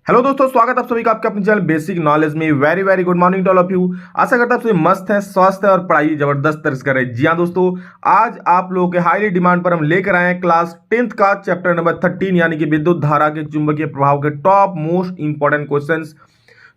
Hello दोस्तों, स्वागत है आप सभी का आपके अपने चैनल बेसिक नॉलेज में। Very very good morning to all of you. आशा करता हूं आप सभी मस्त हैं, स्वस्थ है और पढ़ाई जबरदस्त तरह से कर रहे हैं। जी हाँ दोस्तों, आज आप लोगों के हाईली डिमांड पर हम लेकर आए हैं क्लास 10th का चैप्टर नंबर 13 यानी कि विद्युत धारा के चुंबकीय प्रभाव के टॉप मोस्ट इंपॉर्टेंट क्वेश्चन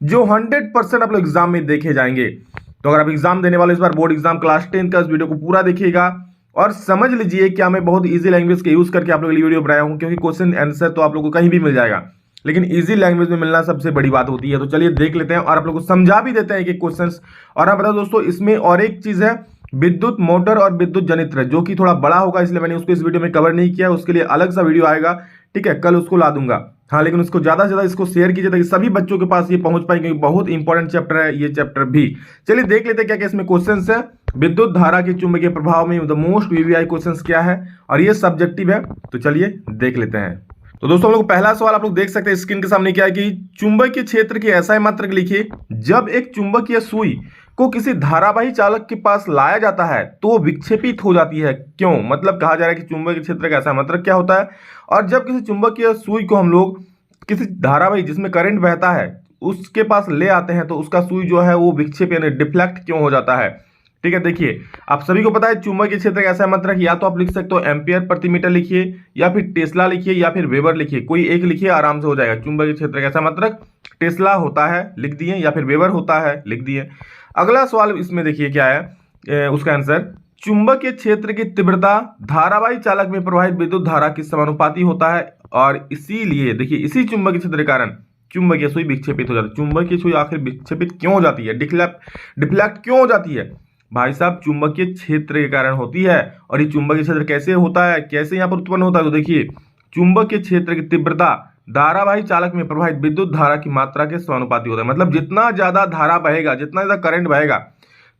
जो 100% आप लोग एग्जाम में देखे जाएंगे। तो अगर आप एग्जाम देने वाले इस बार बोर्ड एग्जाम क्लास 10th का, इस वीडियो को पूरा देखिएगा और समझ लीजिए क्या मैं बहुत इजी लैंग्वेज के यूज करके आप लोगों के लिए वीडियो बनाया हूं, क्योंकि क्वेश्चन आंसर तो आप लोगों को कहीं भी मिल जाएगा, लेकिन इजी लैंग्वेज में मिलना सबसे बड़ी बात होती है। तो चलिए देख लेते हैं और आप लोगों को समझा भी देते हैं एक एक क्वेश्चंस। और आप बताओ दोस्तों, इसमें और एक चीज है, विद्युत मोटर और विद्युत जनित्र, जो कि थोड़ा बड़ा होगा, इसलिए मैंने उसको इस वीडियो में कवर नहीं किया। उसके लिए अलग सा वीडियो आएगा, ठीक है, कल उसको ला दूंगा। हाँ, लेकिन उसको ज्यादा से ज्यादा इसको शेयर कीजिए ताकि सभी बच्चों के पास ये पहुंच पाए, क्योंकि बहुत इंपॉर्टेंट चैप्टर है ये चैप्टर भी। चलिए देख लेते हैं क्या क्या इसमें क्वेश्चंस है। विद्युत धारा के चुंबकीय प्रभाव में द मोस्ट वीवीआई क्वेश्चंस क्या है, और ये सब्जेक्टिव है, तो चलिए देख लेते हैं। तो दोस्तों हम लोग पहला सवाल आप लोग देख सकते हैं स्क्रीन के सामने, क्या है कि चुंबकीय क्षेत्र की ऐसा मात्रक लिखिए जब एक चुंबकीय सुई को किसी धारावाही चालक के पास लाया जाता है तो वो विक्षेपित हो जाती है। क्यों? मतलब कहा जा रहा है कि चुंबकीय क्षेत्र का ऐसा मात्रक क्या होता है, और जब किसी चुंबकीय सुई को हम लोग किसी धारावाही जिसमें करंट बहता है उसके पास ले आते हैं तो उसका सुई जो है वो विक्षेप यानी डिफ्लेक्ट क्यों हो जाता है। ठीक है, देखिए आप सभी को पता है चुंबकीय क्षेत्र का ऐसा मात्रक या तो आप लिख सकते हो एम्पियर प्रति मीटर लिखिए, या फिर टेस्ला लिखिए, या फिर वेबर लिखिए, कोई एक लिखिए, आराम से हो जाएगा। चुंबकीय क्षेत्र का ऐसा मात्रक टेस्ला होता है, लिख दिए, या फिर वेबर होता है, लिख दिए। अगला सवाल इसमें देखिए क्या है उसका आंसर, चुंबकीय क्षेत्र की तीव्रता धारावाही चालक में प्रवाहित विद्युत धारा के समानुपाती होता है, और इसीलिए देखिए इसी चुंबकीय क्षेत्र के कारण चुंबकीय सुई विक्षेपित हो जाती है। चुंबकीय सुई आखिर विक्षेपित क्यों हो जाती है, डिफ्लेक्ट क्यों हो जाती है? भाई साहब, चुंबकीय क्षेत्र के कारण होती है। और ये चुंबकीय क्षेत्र कैसे होता है, कैसे यहाँ पर उत्पन्न होता है, तो देखिए चुंबकीय क्षेत्र की तीव्रता धारावाही चालक में प्रवाहित विद्युत धारा की मात्रा के समानुपाती होता है। मतलब जितना ज्यादा धारा बहेगा, जितना ज्यादा करंट बहेगा,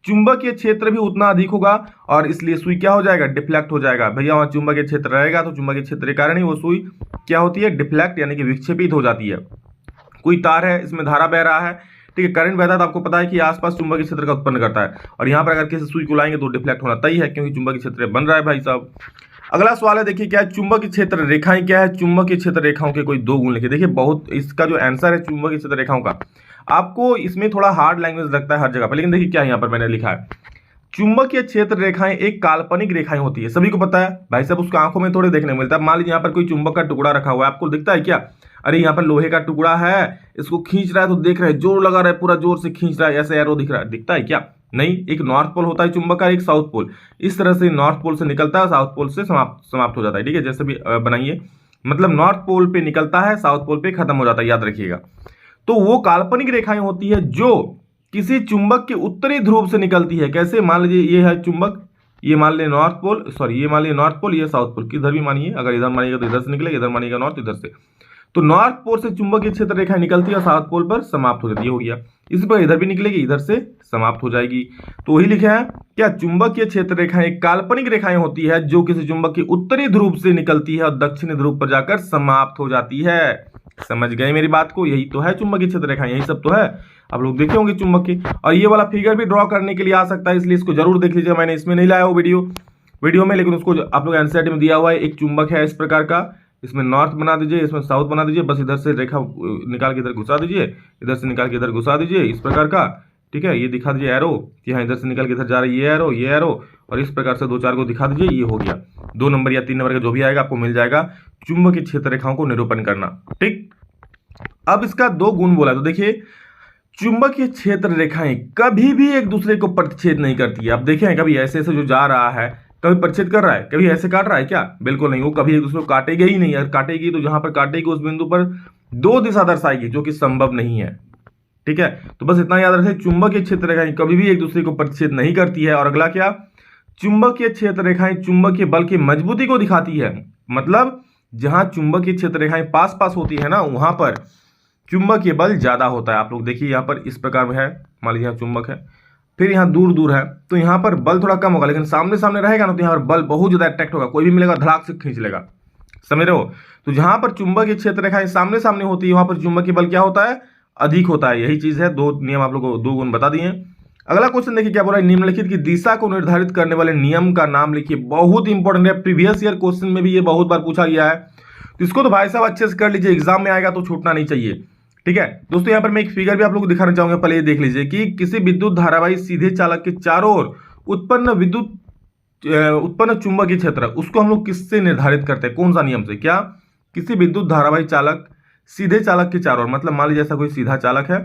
चुंबकीय क्षेत्र भी उतना अधिक होगा, और इसलिए सुई क्या हो जाएगा, डिफ्लेक्ट हो जाएगा। भैया वहां चुंबकीय क्षेत्र रहेगा तो चुंबकीय क्षेत्र के कारण ही वो सुई क्या होती है, डिफ्लेक्ट यानी कि विक्षेपित हो जाती है। कोई तार है, इसमें धारा बह रहा है, ठीक है, करंट बहता है, तो आपको पता है कि आसपास चुंबकीय क्षेत्र का उत्पन्न करता है, और यहाँ पर अगर किसी सुई को लाएंगे तो डिफ्लेक्ट होना तय है, क्योंकि चुंबकीय क्षेत्र बन रहा है भाई साहब। अगला सवाल है, देखिए क्या है, चुंबकीय क्षेत्र रेखाएं क्या है। चुंबकीय क्षेत्र रेखाओं के कोई दो गुण लिखिए। देखिए बहुत इसका जो आंसर है चुंबकीय क्षेत्र रेखाओं का, आपको इसमें थोड़ा हार्ड लैंग्वेज लगता है हर जगह पर, लेकिन देखिए क्या यहाँ पर मैंने लिखा है, चुंबकीय क्षेत्र रेखाएं एक काल्पनिक रेखाएं होती है। सभी को पता है भाई साहब, उसको आंखों में थोड़े देखने को मिलता है। मान लीजिए यहाँ पर कोई चुंबक का टुकड़ा रखा हुआ है, आपको दिखता है क्या? अरे यहाँ पर लोहे का टुकड़ा है, इसको खींच रहा है तो देख रहे हैं, जोर लगा रहा है, पूरा जोर से खींच रहा है, ऐसे एरो दिख रहा है, दिखता है क्या? नहीं। एक नॉर्थ पोल होता है चुंबक का, एक साउथ पोल। इस तरह से नॉर्थ पोल से निकलता है, साउथ पोल से समाप्त हो जाता है। ठीक है, जैसे भी बनाइए, मतलब नॉर्थ पोल पे निकलता है, साउथ पोल पे खत्म हो जाता है, याद रखिएगा। तो वो काल्पनिक रेखाएं होती है जो किसी चुंबक के उत्तरी ध्रुव से निकलती है। कैसे? मान लीजिए ये है चुंबक, ये मान लीजिए नॉर्थ पोल, सॉरी ये मान लीजिए नॉर्थ पोल, ये साउथ पोल, किधर भी मानिए, अगर इधर मानिएगा तो इधर से निकलेगा, इधर मानिएगा नॉर्थ, इधर से। तो नॉर्थ पोल से चुंबकीय क्षेत्र रेखा निकलती है और साउथ पोल पर समाप्त हो जाती है, हो गया। इसी पर इधर भी निकलेगी, इधर से समाप्त हो जाएगी। तो वही लिखा है क्या, चुंबकीय क्षेत्र रेखाएं काल्पनिक रेखाएं होती है जो किसी चुंबक के उत्तरी ध्रुव से निकलती है और दक्षिणी ध्रुव पर जाकर समाप्त हो जाती है। समझ गए मेरी बात को? यही तो है चुंबकीय क्षेत्र रेखाएं, यही सब तो है। आप लोग देखे होंगे चुंबक की, और ये वाला फिगर भी ड्रॉ करने के लिए आ सकता है, इसलिए इसको जरूर देख लीजिए। मैंने इसमें नहीं लाया वो वीडियो में, लेकिन उसको आप लोग एनसीईआरटी में दिया हुआ है। एक चुंबक है इस प्रकार का, इसमें नॉर्थ बना दीजिए, इसमें साउथ बना दीजिए, बस इधर से रेखा निकाल के इधर घुसा दीजिए, इधर से निकाल के इधर घुसा दीजिए, इस प्रकार का। ठीक है, ये दिखा दीजिए एरो कि हाँ इधर से निकल के इधर जा रहा है, ये एरो, और इस प्रकार से दो चार को दिखा दीजिए, ये हो गया। 2 नंबर या 3 नंबर का जो भी आएगा आपको मिल जाएगा चुंबकीय क्षेत्र रेखाओं को निरूपण करना। ठीक, अब इसका 2 गुण बोला, तो देखिए चुंबकीय क्षेत्र रेखाएं कभी भी एक दूसरे को प्रतिच्छेद नहीं करती है। आप देखें कभी ऐसे ऐसे जो जा रहा है, कभी प्रतिच्छेद कर रहा है, कभी ऐसे काट रहा है क्या? बिल्कुल नहीं, वो कभी एक दूसरे को काटेगा ही नहीं। अगर काटेगी तो जहां पर काटेगी उस बिंदु पर 2 दिशा दर्शाएगी, जो कि संभव नहीं है। ठीक है, तो बस इतना याद रखें, चुंबकीय क्षेत्र रेखाएं कभी भी एक दूसरे को प्रतिच्छेद नहीं करती है। और अगला क्या, चुंबकीय क्षेत्र रेखाएं चुंबकीय बल की मजबूती को दिखाती है। मतलब जहां चुंबकीय क्षेत्र रेखाएं पास पास होती है ना, वहां पर चुंबकीय बल ज्यादा होता है। आप लोग देखिए यहाँ पर इस प्रकार में है, मान लीजिए यहाँ चुंबक है, फिर यहाँ दूर दूर है, तो यहाँ पर बल थोड़ा कम होगा, लेकिन सामने सामने रहेगा ना तो यहाँ पर बल बहुत ज्यादा अट्रैक्ट होगा, कोई भी मिलेगा धड़ाक से खींच लेगा। समझ रहे हो? तो जहां पर चुंबकीय क्षेत्र रेखाएं सामने सामने होती है वहां पर चुंबकीय बल क्या होता है, अधिक होता है। यही चीज है, 2 नियम आप लोगों को 2 गुण बता दिए। अगला क्वेश्चन देखिए क्या बोला है, निम्नलिखित की दिशा को निर्धारित करने वाले नियम का नाम लिखिए। बहुत इंपॉर्टेंट है, प्रीवियस ईयर क्वेश्चन में भी ये बहुत बार पूछा गया है, तो इसको तो भाई साहब अच्छे से कर लीजिए, एग्जाम में आएगा तो छूटना नहीं चाहिए। ठीक है दोस्तों, यहाँ पर मैं एक फिगर भी आप लोग को दिखाना चाहूंगा, पहले ये देख लीजिए कि किसी विद्युत धारावाही सीधे चालक के चारों ओर उत्पन्न चुंबकीय क्षेत्र, उसको हम लोग किससे निर्धारित करते हैं, कौन सा नियम से? क्या किसी विद्युत धारावाही चालक सीधे चालक के चारों ओर, मतलब मान लीजिए ऐसा कोई सीधा चालक है,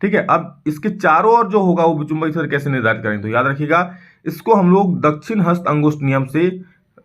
ठीक है, अब इसके चारों ओर जो होगा वो चुंबकीय क्षेत्र कैसे निर्धारित करेंगे? तो याद रखिएगा, इसको हम लोग दक्षिण हस्त अंगुष्ठ नियम से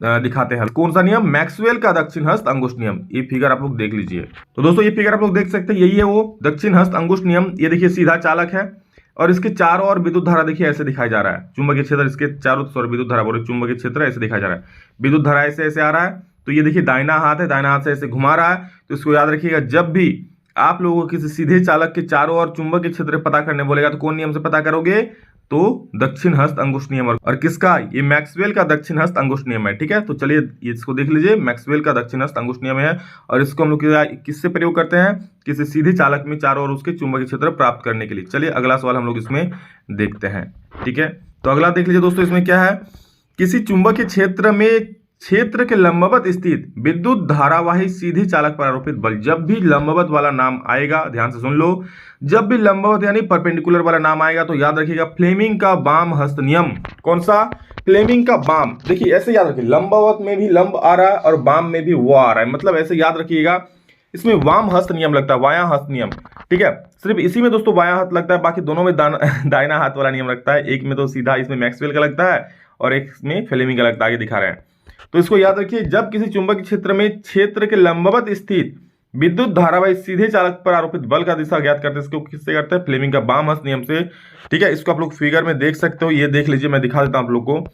दिखाते हैं। कौन सा नियम? मैक्सवेल का दक्षिण हस्त अंगुष्ठ नियम। ये फिगर आप लोग देख लीजिए। तो दोस्तों ये फिगर आप लोग देख सकते हैं, यही है वो दक्षिण हस्त अंगुष्ठ नियम। ये देखिए सीधा चालक है और इसके चारों ओर विद्युत धारा देखिए ऐसे दिखाया जा रहा है, चुंबकीय क्षेत्र इसके चारों ओर विद्युत धारा बोले चुंबकीय क्षेत्र ऐसे दिखाया जा रहा है, विद्युत धारा ऐसे ऐसे आ रहा है। तो ये देखिए दाहिना हाथ है, दाहिना हाथ से ऐसे घुमा रहा है। तो इसको याद रखिएगा, जब भी आप लोगों को किसी सीधे चालक के चारों ओर चुंबकीय क्षेत्र पता करने बोलेगा तो कौन नियम से पता करोगे? तो दक्षिण हस्त अंगुष्ठ नियम। और किसका? ये मैक्सवेल का दक्षिण हस्त अंगुष्ठ नियम है। ठीक है, तो चलिए इसको देख लीजिए, मैक्सवेल का दक्षिण हस्त अंगुष्ठ नियम है और इसको हम लोग किससे प्रयोग करते हैं? किसी सीधे चालक में चारों ओर उसके चुंबकीय क्षेत्र प्राप्त करने के लिए। चलिए अगला सवाल हम लोग इसमें देखते हैं। ठीक है, तो अगला देख लीजिए दोस्तों, इसमें क्या है? किसी चुंबकीय क्षेत्र में क्षेत्र के लंबवत स्थित विद्युत धारावाही सीधे चालक पर आरोपित बल। जब भी लंबवत वाला नाम आएगा, ध्यान से सुन लो, जब भी लंबवत यानी परपेंडिकुलर वाला नाम आएगा तो याद रखिएगा फ्लेमिंग का बाम हस्त नियम। कौन सा? फ्लेमिंग का बाम। देखिए ऐसे याद रखिए, लंबवत में भी लंब आ रहा है और बाम में भी वो आ रहा है, मतलब ऐसे याद रखिएगा, इसमें वाम हस्त नियम लगता है, वाया हस्त नियम। ठीक है, सिर्फ इसी में दोस्तों बाया हाथ लगता है, बाकी दोनों में दाहिना हाथ वाला नियम लगता है। एक में तो सीधा इसमें मैक्सवेल का लगता है और एक में फ्लेमिंग का लगता है, आगे दिखा रहे हैं। तो इसको याद रखिए, जब किसी चुंबकीय क्षेत्र में क्षेत्र के लंबवत स्थित विद्युत धारावाही सीधे चालक पर आरोपित बल का दिशा ज्ञात करते हैं, इसको किससे करते हैं? फ्लेमिंग का बाम हस्त नियम से। ठीक है, इसको आप लोग फिगर में देख सकते हो, ये देख लीजिए, मैं दिखा देता हूं आप लोग को।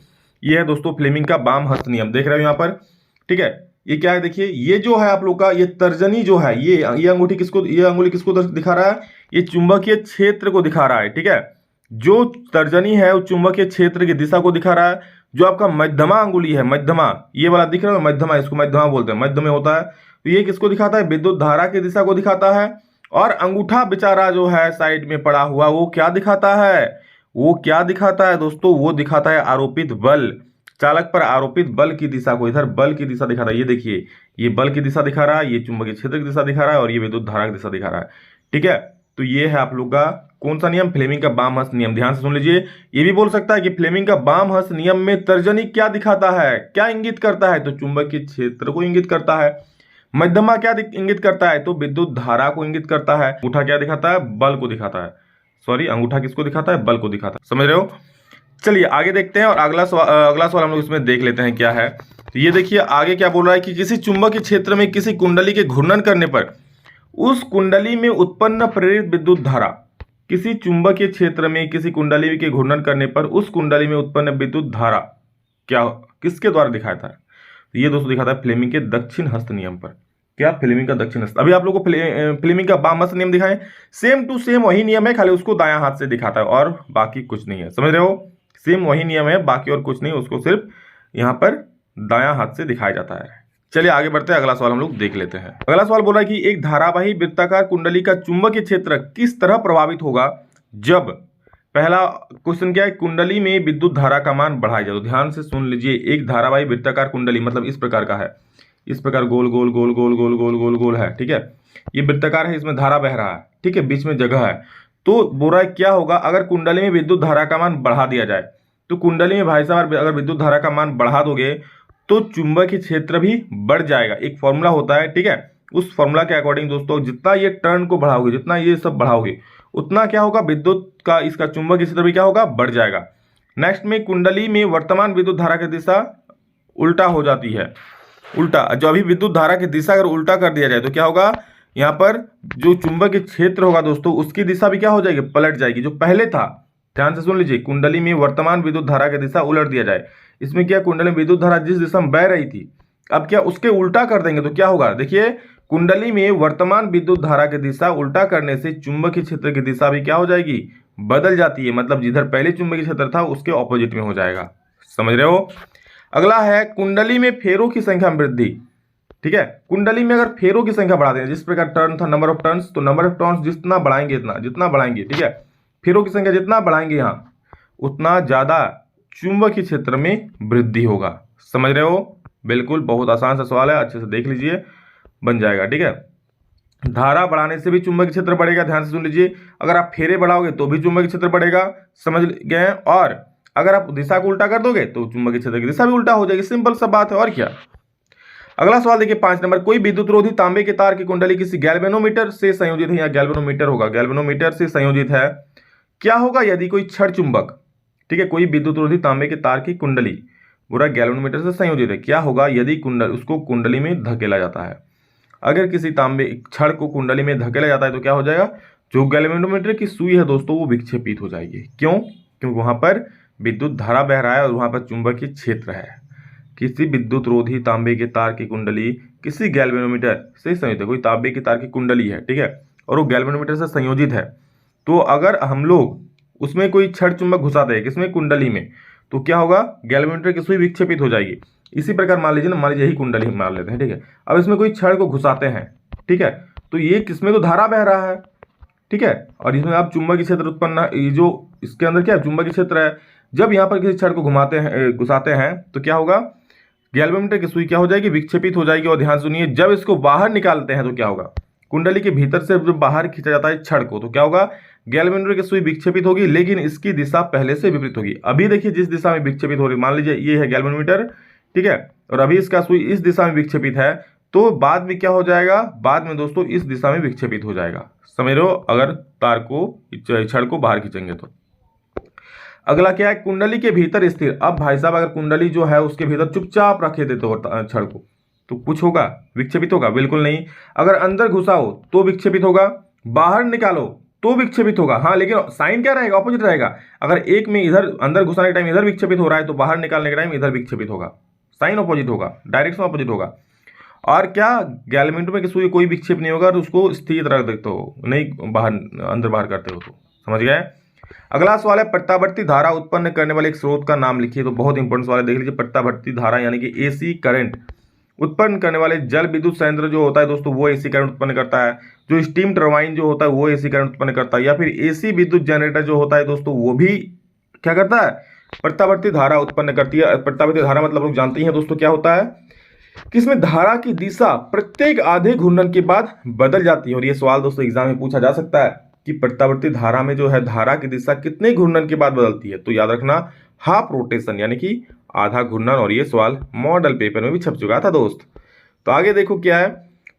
ये है दोस्तों फ्लेमिंग का बाम हस्त नियम, देख रहे हो यहाँ पर। ठीक है, ये क्या है? देखिए ये जो है आप लोग का ये तर्जनी जो है, ये अंगूठी किसको, ये अंगुली किसको दिखा रहा है? ये चुंबकीय क्षेत्र को दिखा रहा है। ठीक है, जो तर्जनी है वो चुंबकीय क्षेत्र की दिशा को दिखा रहा है। जो आपका मध्यमा अंगुली है, मध्यमा, ये वाला दिख रहा है मध्यमा, इसको मध्यमा बोलते हैं, मध्य में होता है। तो ये किसको दिखाता है? विद्युत धारा की दिशा को दिखाता है। और अंगूठा बेचारा जो है साइड में पड़ा हुआ, वो क्या दिखाता है? वो क्या दिखाता है दोस्तों? वो दिखाता है आरोपित बल, चालक पर आरोपित बल की दिशा को, इधर बल की दिशा दिखा रहा है। ये देखिए, ये बल की दिशा दिखा रहा है, ये चुंबकीय क्षेत्र की दिशा दिखा रहा है और ये विद्युत धारा की दिशा दिखा रहा है। ठीक है, तो ये है आप लोग का कौन सा नियम? फ्लेमिंग का बाम हस्त नियम। ध्यान से सुन लीजिए, ये भी बोल सकता है कि फ्लेमिंग का बाम हस्त नियम में तर्जनी क्या दिखाता है, क्या इंगित करता है? तो चुंबकीय क्षेत्र को इंगित करता है। मध्यमा क्या इंगित करता है? तो विद्युत धारा को इंगित करता है। अंगूठा क्या दिखाता है? बल को दिखाता है। सॉरी, अंगूठा किसको दिखाता है? बल को दिखाता है। समझ रहे हो? चलिए आगे देखते हैं और अगला सवाल हम लोग इसमें देख लेते हैं क्या है। तो ये देखिए आगे क्या बोल रहा है कि किसी चुंबकीय क्षेत्र में किसी कुंडली के घूर्णन करने पर उस कुंडली में उत्पन्न प्रेरित विद्युत धारा, किसी चुंबकीय क्षेत्र में किसी कुंडली के घूर्णन करने पर उस कुंडली में उत्पन्न विद्युत धारा क्या किसके द्वारा दिखाता है? तो ये दोस्तों दिखाता है फ्लेमिंग के दक्षिण हस्त नियम पर। क्या? फ्लेमिंग का दक्षिण हस्त। अभी आप लोगों को फ्लेमिंग का बाम हस्त नियम दिखाएं, सेम टू सेम वही नियम है, खाली उसको दायां हाथ से दिखाता है और बाकी कुछ नहीं है। समझ रहे हो? सेम वही नियम है, बाकी और कुछ नहीं, उसको सिर्फ यहां पर दायां हाथ से दिखाया जाता है। चलिए आगे बढ़ते हैं, अगला सवाल हम लोग देख लेते हैं। अगला सवाल बोल रहा है कि एक धारावाही वृत्ताकार कुंडली का चुंबकीय क्षेत्र किस तरह प्रभावित होगा जब, पहला क्वेश्चन क्या है, कुंडली में विद्युत धारा का मान बढ़ाया जाए। तो ध्यान से सुन लीजिए, एक धारावाही वृत्ताकार कुंडली मतलब इस प्रकार का है, इस प्रकार गोल गोल गोल गोल गोल गोल गोल गोल है। ठीक है, ये वृत्ताकार है, इसमें धारा बह रहा है। ठीक है, बीच में जगह है। तो बोल रहा है क्या होगा अगर कुंडली में विद्युत धारा का मान बढ़ा दिया जाए। तो कुंडली में भाई साहब अगर विद्युत धारा का मान बढ़ा दोगे तो चुंबकीय क्षेत्र भी बढ़ जाएगा। एक फॉर्मूला होता है, ठीक है, उस फॉर्मूला के अकॉर्डिंग दोस्तों जितना ये टर्न को बढ़ाओगे, जितना ये सब बढ़ाओगे, उतना क्या होगा, विद्युत का इसका चुंबकीय क्षेत्र भी क्या होगा, बढ़ जाएगा। नेक्स्ट में कुंडली में वर्तमान विद्युत धारा की दिशा उल्टा हो जाती है। उल्टा, जो अभी विद्युत धारा की दिशा अगर उल्टा कर दिया जाए तो क्या होगा, यहाँ पर जो चुंबकीय क्षेत्र होगा दोस्तों उसकी दिशा भी क्या हो जाएगी, पलट जाएगी, जो पहले था। ध्यान से सुन लीजिए, कुंडली में वर्तमान विद्युत धारा की दिशा उलट दिया जाए। इसमें क्या, कुंडली में विद्युत धारा जिस दिशा में बह रही थी, अब क्या उसके उल्टा कर देंगे तो क्या होगा। देखिए, कुंडली में वर्तमान विद्युत धारा की दिशा उल्टा करने से चुंबकीय क्षेत्र की दिशा भी क्या हो जाएगी, बदल जाती है। मतलब जिधर पहले चुंबकीय क्षेत्र था उसके ऑपोजिट में हो जाएगा। समझ रहे हो? अगला है कुंडली में फेरों की संख्या में वृद्धि। ठीक है, कुंडली में अगर फेरों की संख्या बढ़ा दें, जिस प्रकार टर्न था नंबर ऑफ टर्न्स, तो नंबर ऑफ टर्न्स जितना बढ़ाएंगे जितना बढ़ाएंगे, ठीक है, फेरों की संख्या जितना बढ़ाएंगे यहाँ, उतना ज्यादा चुंबकीय क्षेत्र में वृद्धि होगा। समझ रहे हो? बिल्कुल, बहुत आसान सा सवाल है, अच्छे से देख लीजिए, बन जाएगा। ठीक है, धारा बढ़ाने से भी चुंबकीय क्षेत्र बढ़ेगा, ध्यान से सुन लीजिए। अगर आप फेरे बढ़ाओगे तो भी चुंबकीय क्षेत्र बढ़ेगा, समझ गए। और अगर आप दिशा को उल्टा कर दोगे तो चुंबकीय क्षेत्र की दिशा भी उल्टा हो जाएगी, सिंपल सा बात है, और क्या। अगला सवाल देखिए 5 नंबर, कोई विद्युत रोधी तांबे के तार की कुंडली किसी गैल्वेनोमीटर से संयोजित है, या गैल्वेनोमीटर होगा, गैल्वेनोमीटर से संयोजित है। क्या होगा यदि कोई क्षण चुंबक, ठीक है, कोई विद्युत रोधी तांबे के तार की कुंडली पूरा गैल्वेनोमीटर से संयोजित है, क्या होगा यदि उसको कुंडली में धकेला जाता है। अगर किसी तांबे छड़ को कुंडली में धकेला जाता है तो क्या हो जाएगा, जो गैल्वेनोमीटर की सुई है दोस्तों वो विक्षेपित हो जाएगी। क्यों? क्योंकि वहां पर विद्युत धारा बह रहा है और वहां पर चुंबकीय क्षेत्र है। किसी विद्युत रोधी तांबे के तार की कुंडली किसी गैल्वेनोमीटर से संयोजित है, कोई तांबे की तार की कुंडली है, ठीक है, और वो गैल्वेनोमीटर से संयोजित है, तो अगर हम लोग उसमें कोई छड़ चुंबक घुसाते हैं किसमें, कुंडली में, तो क्या होगा, गैल्वेनोमीटर की सुई विक्षेपित हो जाएगी। इसी प्रकार मान लीजिए ना, मान लीजिए यही कुंडली हम मान लेते हैं, ठीक है, अब इसमें कोई छड़ को घुसाते हैं, ठीक है, तो ये किसमें, तो धारा बह रहा है, ठीक है, और इसमें आप चुंबकीय क्षेत्र उत्पन्न, ये जो इसके अंदर क्या है, चुंबकीय क्षेत्र है। जब यहाँ पर किसी छड़ को घुमाते हैं, घुसाते हैं, तो क्या होगा, गैल्वेनोमीटर की सुई क्या हो जाएगी, विक्षेपित हो जाएगी। और ध्यान सुनिए, जब इसको बाहर निकालते हैं तो क्या होगा, कुंडली के भीतर से जब बाहर खींचा जाता है छड़ को, तो क्या होगा, गैल्वेनोमीटर की सुई विक्षेपित होगी, लेकिन इसकी दिशा पहले से विपरीत होगी। अभी देखिए जिस दिशा में विक्षेपित हो रही, मान लीजिए ये है गैल्वेनोमीटर, ठीक है, और अभी इसका सुई इस दिशा में विक्षेपित है, तो बाद में क्या हो जाएगा, बाद में दोस्तों इस दिशा में विक्षेपित हो जाएगा, समझ रहे हो, अगर तार को, छड़ को बाहर खींचेंगे तो। अगला क्या है, कुंडली के भीतर स्थिर। अब भाई साहब अगर कुंडली जो है उसके भीतर चुपचाप रखे देते हो छड़ को, तो कुछ होगा, विक्षेपित होगा, बिल्कुल नहीं। अगर अंदर घुसाओ तो विक्षेपित होगा, बाहर निकालो तो विक्षेपित होगा, हाँ, लेकिन साइन क्या रहेगा, ऑपोजिट रहेगा। अगर एक में इधर अंदर घुसाने के टाइम इधर विक्षेपित हो रहा है, तो बाहर निकालने के टाइम इधर विक्षेपित होगा, साइन ऑपोजिट होगा, डायरेक्शन ऑपोजिट होगा। और क्या, गैल्वेनोमीटर में सुई कोई विक्षेप नहीं होगा, तो उसको स्थिर रख देते हो, नहीं बाहर अंदर बाहर करते हो, तो समझ गए। अगला सवाल है, प्रत्यावर्ती धारा उत्पन्न करने वाले एक स्रोत का नाम लिखिए। तो बहुत इंपॉर्टेंट सवाल है, देख लीजिए। प्रत्यावर्ती धारा यानी कि एसी करंट उत्पन्न करने वाले जल विद्युत संयंत्र जो होता है दोस्तों, वो एसी करंट उत्पन्न करता है। जो स्टीम टरबाइन जो होता है वो एसी करंट उत्पन्न करता है। या फिर एसी विद्युत जनरेटर जो होता है दोस्तों, वो भी क्या करता है, प्रत्यावर्ती धारा उत्पन्न करती है। प्रत्यावर्ती धारा मतलब लोग जानते ही हैं दोस्तों क्या होता है, कि इसमें धारा की दिशा प्रत्येक आधे घूर्णन के बाद बदल जाती है। और ये सवाल दोस्तों एग्जाम में पूछा जा सकता है कि प्रत्यावर्ती धारा में जो है धारा की दिशा कितने घूर्णन के बाद बदलती है, तो याद रखना हाफ रोटेशन यानी कि आधा घूर्णन। और ये सवाल मॉडल पेपर में भी छप चुका था दोस्त। तो आगे देखो क्या है,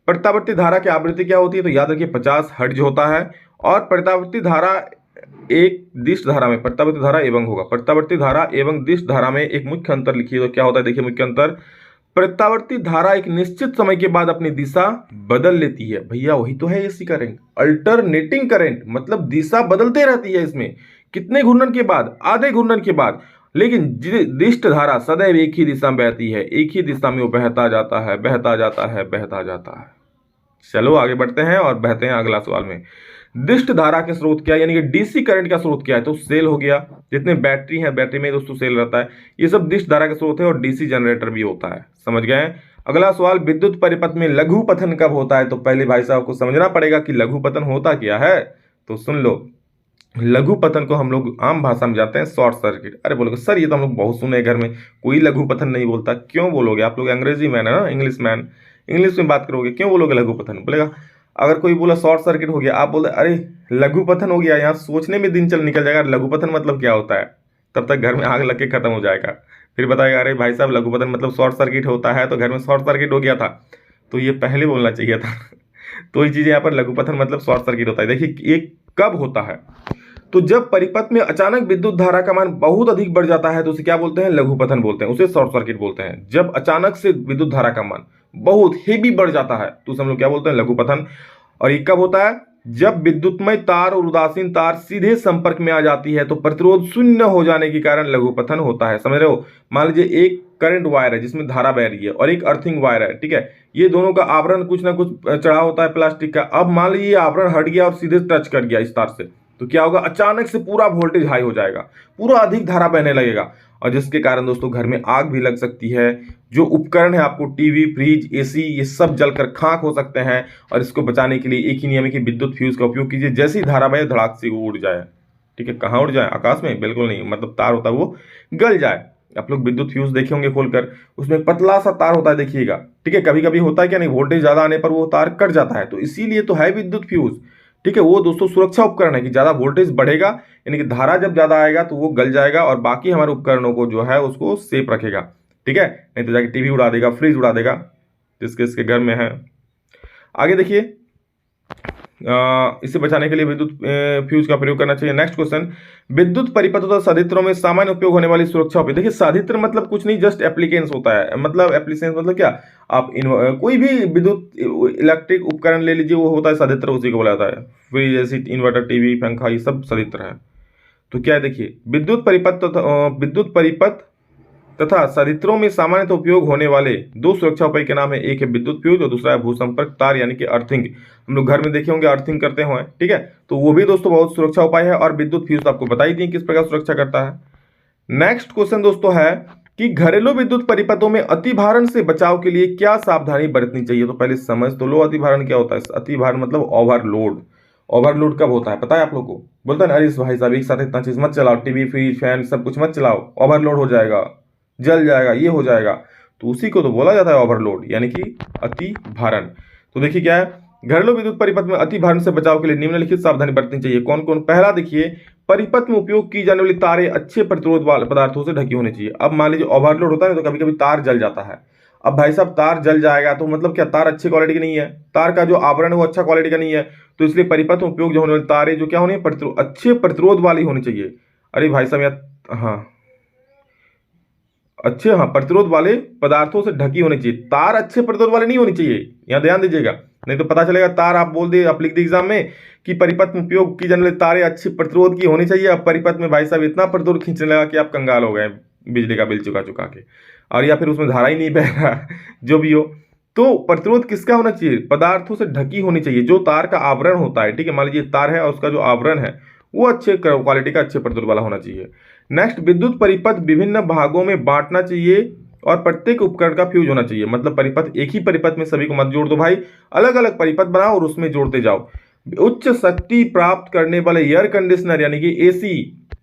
प्रत्यावर्ती धारा की आवृत्ति क्या होती है, तो याद रखिए 50 हर्ट्ज होता है। और प्रत्यावर्ती धारा एक दिश धारा में, प्रत्यावर्ती धारा एवं होगा, प्रत्यावर्ती धारा एवं दिश धारा में एक मुख्य अंतर लिखिए। तो क्या होता है, देखिए मुख्य अंतर, प्रत्यावर्ती धारा एक निश्चित समय के बाद अपनी दिशा बदल लेती है। भैया वही तो है एसी करंट, अल्टरनेटिंग करंट, मतलब दिशा बदलते रहती है इसमें, कितने घूर्णन के बाद, आधे घूर्णन के बाद। लेकिन दिष्ट धारा सदैव एक ही दिशा में बहती है, एक ही दिशा में वो बहता जाता है, बहता जाता है, बहता जाता है। चलो आगे बढ़ते हैं और बहते हैं अगला सवाल में। दिष्ट धारा के स्रोत क्या है, यानी कि डीसी करंट का स्रोत क्या है, तो सेल हो गया। जितने बैटरी हैं, बैटरी में दोस्तों सेल रहता है, ये सब दिष्ट धारा के स्रोत है। और डीसी जनरेटर भी होता है, समझ गए। अगला सवाल, विद्युत परिपथ में लघु पतन कब होता है। तो पहले भाई साहब को समझना पड़ेगा कि लघु पतन होता क्या है। तो सुन लो, लघु पतन को हम लोग आम भाषा में जानते हैं शॉर्ट सर्किट। अरे बोलोगे सर ये तो हम लोग बहुत सुने घर में, कोई लघु पतन नहीं बोलता। क्यों बोलोगे, आप लोग अंग्रेजी मैन है ना, इंग्लिश मैन, इंग्लिश में बात करोगे, क्यों बोलोगे लघु पतन। बोलेगा अगर कोई बोला शॉर्ट सर्किट हो गया, आप बोले अरे लघु पतन हो गया, यहाँ सोचने में दिन चल निकल जाएगा लघु पतन मतलब क्या होता है, तब तक घर में आग लग के खत्म हो जाएगा। फिर बताएगा अरे भाई साहब लघु पतन मतलब शॉर्ट सर्किट होता है, तो घर में शॉर्ट सर्किट हो गया था, तो ये पहले बोलना चाहिए था। तो ये चीज़ यहाँ पर लघु पतन मतलब शॉर्ट सर्किट होता है। देखिए ये कब होता है, तो जब परिपथ में अचानक विद्युत धारा का मान बहुत अधिक बढ़ जाता है तो उसे क्या बोलते हैं, लघु पतन बोलते हैं, उसे शॉर्ट सर्किट बोलते हैं। जब अचानक से विद्युत धारा का मान बहुत हेवी बढ़ जाता है तो उसे हम लोग क्या बोलते हैं, लघु पतन। और ये कब होता है, जब विद्युतमय तार और उदासीन तार सीधे संपर्क में आ जाती है तो प्रतिरोध शून्य हो जाने के कारण लघु पतन होता है। समझ रहे हो, मान लीजिए एक करंट वायर है जिसमें धारा बह रही है और एक अर्थिंग वायर है, ठीक है, ये दोनों का आवरण कुछ ना कुछ चढ़ा होता है प्लास्टिक का। अब मान लीजिए ये आवरण हट गया और सीधे टच कर गया इस तार से, तो क्या होगा, अचानक से पूरा वोल्टेज हाई हो जाएगा, पूरा अधिक धारा बहने लगेगा, और जिसके कारण दोस्तों घर में आग भी लग सकती है। जो उपकरण है आपको टीवी, फ्रिज, एसी, ये सब जलकर खाक हो सकते हैं। और इसको बचाने के लिए एक ही नियम है कि विद्युत फ्यूज का उपयोग कीजिए, जैसी धारा बहे धड़ाक से वो उड़ जाए। ठीक है, कहाँ उड़ जाए, आकाश में, बिल्कुल नहीं, मतलब तार होता है वो गल जाए। आप लोग विद्युत फ्यूज देखे होंगे खोलकर, उसमें पतला सा तार होता है, देखिएगा ठीक है, कभी कभी होता है क्या नहीं, वोल्टेज ज्यादा आने पर वो तार कट जाता है, तो इसीलिए तो है विद्युत फ्यूज। ठीक है, वो दोस्तों सुरक्षा उपकरण है कि ज्यादा वोल्टेज बढ़ेगा, यानी कि धारा जब ज्यादा आएगा तो वो गल जाएगा और बाकी हमारे उपकरणों को जो है उसको सेफ रखेगा। ठीक है, नहीं तो जाके टीवी उड़ा देगा, फ्रिज उड़ा देगा, जिसके इसके घर में है। आगे देखिए, इसे बचाने के लिए विद्युत फ्यूज का प्रयोग करना चाहिए। नेक्स्ट क्वेश्चन, विद्युत परिपथ तथा सदित्रों में सामान्य उपयोग होने वाली सुरक्षा उपाय। देखिए सदित्र मतलब कुछ नहीं, जस्ट एप्लीकेंस होता है, मतलब एप्लीकेंस मतलब क्या, आप कोई भी विद्युत इलेक्ट्रिक उपकरण ले लीजिए, वो होता है सदित्र, उसी को बोला जाता है। फ्रिज, एसी, इन्वर्टर, टीवी, पंखा, ये सब सदित्र है। तो क्या है, देखिए विद्युत परिपथ तथा सदित्रों में सामान्यतः उपयोग होने वाले दो सुरक्षा उपाय के नाम है, एक है विद्युत फ्यूज और दूसरा है भूसंपर्क तार यानी कि अर्थिंग। हम लोग घर में देखे होंगे अर्थिंग करते हुए, ठीक है, तो वो भी दोस्तों बहुत सुरक्षा उपाय है। और विद्युत फ्यूज आपको बताई दी किस प्रकार सुरक्षा करता है। नेक्स्ट क्वेश्चन दोस्तों है कि घरेलू विद्युत परिपथों में अतिभारण से बचाव के लिए क्या सावधानी बरतनी चाहिए। तो पहले समझ तो लो अतिभारण क्या होता है। अतिभारण मतलब ओवरलोड। ओवरलोड कब होता है पता है आप लोग को, बोलता है ना, अरे भाई साहब एक साथ इतना चीज मत चलाओ, टीवी, फ्रिज, फैन सब कुछ मत चलाओ, ओवरलोड हो जाएगा, जल जाएगा, ये हो जाएगा। तो उसी को तो बोला जाता है ओवरलोड, यानी कि अति भारण। तो देखिए क्या है, घरेलू विद्युत परिपथ में अति भारण से बचाव के लिए निम्नलिखित सावधानी बरतनी चाहिए। कौन कौन। पहला देखिए, परिपथ में उपयोग की जाने वाली तारें अच्छे प्रतिरोध वाले पदार्थों से ढकी होनी चाहिए। अब मान लीजिए ओवरलोड होता है तो कभी कभी तार जल जाता है। अब भाई साहब तार जल जाएगा तो मतलब क्या, तार अच्छी क्वालिटी की नहीं है, तार का जो आवरण है वो अच्छा क्वालिटी का नहीं है, तो इसलिए परिपथ में उपयोग जो होने वाली तारें जो क्या होनी है, अच्छे प्रतिरोध वाली होनी चाहिए। अरे भाई साहब यार, हाँ अच्छे, हाँ प्रतिरोध वाले पदार्थों से ढकी होनी चाहिए, तार अच्छे प्रतिरोध वाले नहीं होनी चाहिए, यहां ध्यान दीजिएगा, नहीं तो पता चलेगा तार आप बोल दिए, आप लिख दिए एग्जाम में कि परिपथ में उपयोग की जाने वाली तारें अच्छी प्रतिरोध की होनी चाहिए। अब परिपथ में भाई साहब इतना प्रतिरोध खींचने लगा कि आप कंगाल हो गए बिजली का बिल चुका चुका के, और या फिर उसमें धारा ही नहीं बह रहा जो भी हो। तो प्रतिरोध किसका होना चाहिए, पदार्थों से ढकी होनी चाहिए, जो तार का आवरण होता है। ठीक है, मान लीजिए तार है और उसका जो आवरण है वो अच्छे क्वालिटी का, अच्छे प्रतिरोध वाला होना चाहिए। नेक्स्ट, विद्युत परिपथ विभिन्न भागों में बांटना चाहिए और प्रत्येक उपकरण का फ्यूज होना चाहिए। मतलब परिपथ एक ही परिपथ में सभी को मत जोड़ दो भाई, अलग अलग परिपथ बनाओ और उसमें जोड़ते जाओ। उच्च शक्ति प्राप्त करने वाले एयर कंडीशनर यानी कि AC,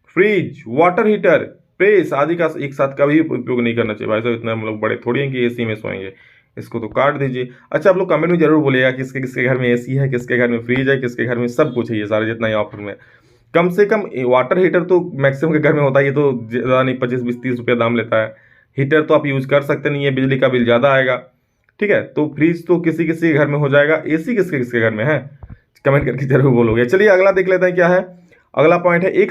fridge, water heater, press आदि का एक साथ कभी उपयोग नहीं करना चाहिए। भाई साहब इतना हम लोग बड़े थोड़ी हैं कि एसी में सोएंगे, इसको तो काट दीजिए। अच्छा आप लोग कमेंट में जरूर बोलिएगा किसके किसके घर में एसी है, किसके घर में फ्रिज है, किसके घर में सब कुछ है, ये सारे जितना ही ऑफर में। कम से कम वाटर हीटर तो मैक्सिमम के घर में होता है, ये तो ज़्यादा नहीं, 25, 20, 30 रुपया दाम लेता है। हीटर तो आप यूज कर सकते नहीं है, बिजली का बिल ज़्यादा आएगा। ठीक है, तो फ्रिज तो किसी किसी के घर में हो जाएगा, एसी किसके किसके घर में है, कमेंट करके जरूर बोलोगे। चलिए अगला देख लेते हैं क्या है। अगला पॉइंट है, एक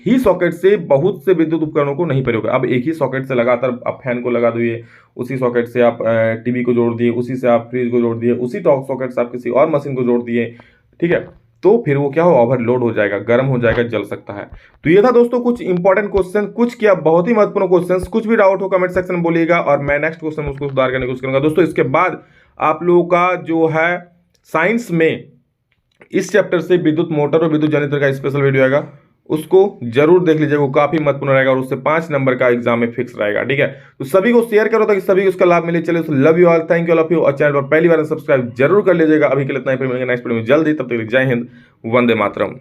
ही सॉकेट से बहुत से विद्युत उपकरणों को नहीं प्रयोग। अब एक ही सॉकेट से लगातार आप फैन को लगा दिए, उसी सॉकेट से आप टीवी को जोड़ दिए, उसी से आप फ्रिज को जोड़ दिए, उसी सॉकेट से आप किसी और मशीन को जोड़ दिए, ठीक है, तो फिर वो क्या हो, ओवरलोड हो जाएगा, गर्म हो जाएगा, जल सकता है। तो ये था दोस्तों कुछ इंपॉर्टेंट क्वेश्चन, कुछ क्या बहुत ही महत्वपूर्ण क्वेश्चन। कुछ भी डाउट हो कमेंट सेक्शन में बोलिएगा और मैं नेक्स्ट क्वेश्चन उसको सुधार करने की कोशिश करूंगा। दोस्तों इसके बाद आप लोगों का जो है साइंस में इस चैप्टर से विद्युत मोटर और विद्युत जनरेटर का स्पेशल वीडियो आएगा, उसको जरूर देख लीजिएगा, वो काफी महत्वपूर्ण रहेगा और उससे 5 नंबर का एग्जाम में फिक्स रहेगा। ठीक है, तो सभी को शेयर करो ताकि सभी को उसका लाभ मिले। चलिए, love you all, thank you all of you, और चैनल पर पहली बार सब्सक्राइब जरूर कर लीजिएगा। अभी के लिए इतना ही, फिर मिलेंगे नेक्स्ट वीडियो में जल्दी, तब तक जय हिंद, वंदे मातरम।